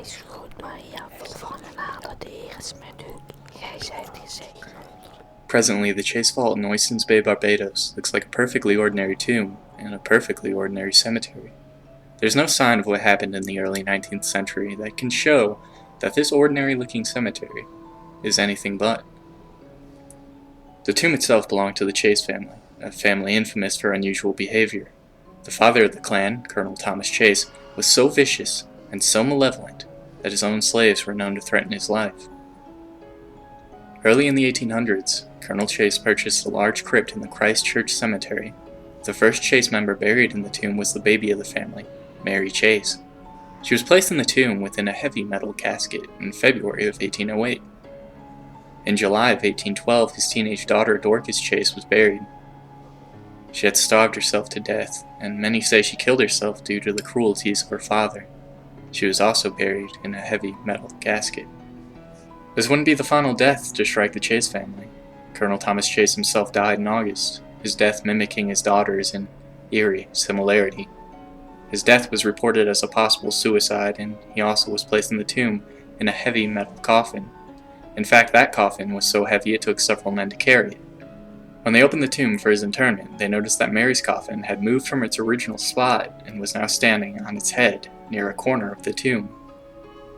Wees goed, Maria, vervangen nader de Heer is met u. Gij zijt gezegend. Presently, the Chase Vault in Oistins Bay, Barbados looks like a perfectly ordinary tomb in a perfectly ordinary cemetery. There's no sign of what happened in the early 19th century that can show that this ordinary-looking cemetery is anything but. The tomb itself belonged to the Chase family, a family infamous for unusual behavior. The father of the clan, Colonel Thomas Chase, was so vicious and so malevolent that his own slaves were known to threaten his life. Early in the 1800s, Colonel Chase purchased a large crypt in the Christchurch Cemetery. The first Chase member buried in the tomb was the baby of the family, Mary Chase. She was placed in the tomb within a heavy metal casket in February of 1808. In July of 1812, his teenage daughter Dorcas Chase was buried. She had starved herself to death, and many say she killed herself due to the cruelties of her father. She was also buried in a heavy metal casket. This wouldn't be the final death to strike the Chase family. Colonel Thomas Chase himself died in August, his death mimicking his daughter's in eerie similarity. His death was reported as a possible suicide, and he also was placed in the tomb in a heavy metal coffin. In fact, that coffin was so heavy it took several men to carry it. When they opened the tomb for his interment, they noticed that Mary's coffin had moved from its original spot and was now standing on its head near a corner of the tomb.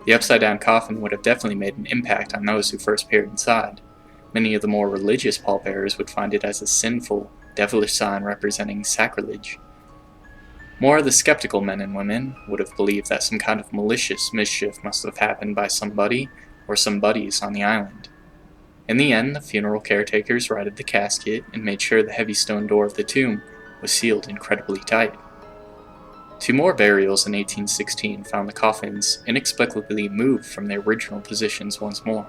The upside-down coffin would have definitely made an impact on those who first peered inside. Many of the more religious pallbearers would find it as a sinful, devilish sign representing sacrilege. More of the skeptical men and women would have believed that some kind of malicious mischief must have happened by somebody or some buddies on the island. In the end, the funeral caretakers righted the casket and made sure the heavy stone door of the tomb was sealed incredibly tight. Two more burials in 1816 found the coffins inexplicably moved from their original positions once more.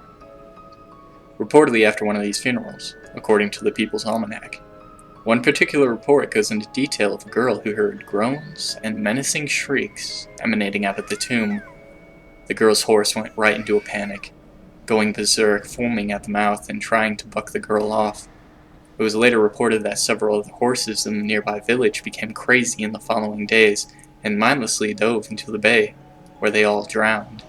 Reportedly after one of these funerals, according to the People's Almanac, one particular report goes into detail of a girl who heard groans and menacing shrieks emanating out of the tomb. The girl's horse went right into a panic, going berserk, foaming at the mouth and trying to buck the girl off. It was later reported that several of the horses in the nearby village became crazy in the following days and mindlessly dove into the bay, where they all drowned.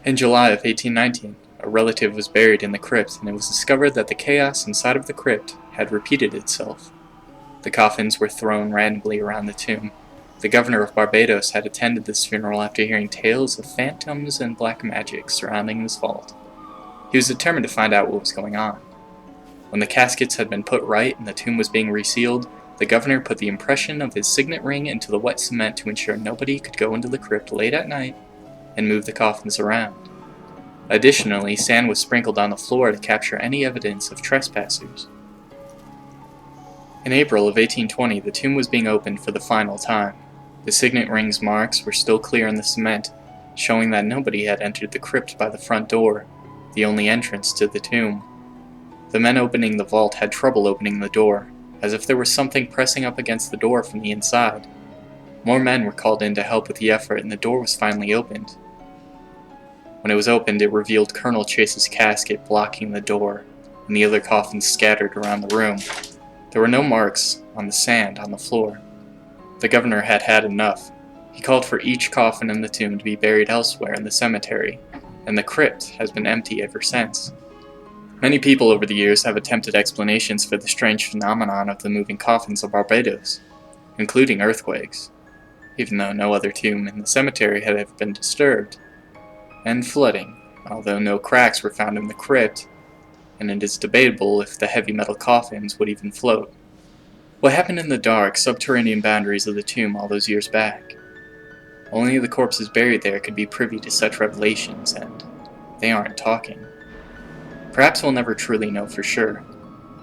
In July of 1819, a relative was buried in the crypt, and it was discovered that the chaos inside of the crypt had repeated itself. The coffins were thrown randomly around the tomb. The governor of Barbados had attended this funeral after hearing tales of phantoms and black magic surrounding this vault. He was determined to find out what was going on. When the caskets had been put right and the tomb was being resealed, the governor put the impression of his signet ring into the wet cement to ensure nobody could go into the crypt late at night and move the coffins around. Additionally, sand was sprinkled on the floor to capture any evidence of trespassers. In April of 1820, the tomb was being opened for the final time. The signet ring's marks were still clear in the cement, showing that nobody had entered the crypt by the front door, the only entrance to the tomb. The men opening the vault had trouble opening the door, as if there was something pressing up against the door from the inside. More men were called in to help with the effort, and the door was finally opened. When it was opened, it revealed Colonel Chase's casket blocking the door, and the other coffins scattered around the room. There were no marks on the sand on the floor. The governor had had enough. He called for each coffin in the tomb to be buried elsewhere in the cemetery, and the crypt has been empty ever since. Many people over the years have attempted explanations for the strange phenomenon of the moving coffins of Barbados, including earthquakes, even though no other tomb in the cemetery had ever been disturbed, and flooding, although no cracks were found in the crypt, and it is debatable if the heavy metal coffins would even float. What happened in the dark, subterranean boundaries of the tomb all those years back? Only the corpses buried there could be privy to such revelations, and they aren't talking. Perhaps we'll never truly know for sure.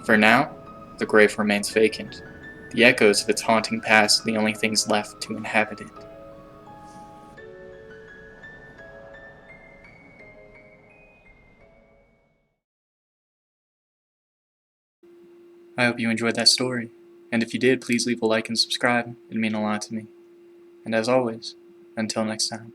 For now, the grave remains vacant. The echoes of its haunting past are the only things left to inhabit it. I hope you enjoyed that story, and if you did, please leave a like and subscribe. It'd mean a lot to me. And as always, until next time.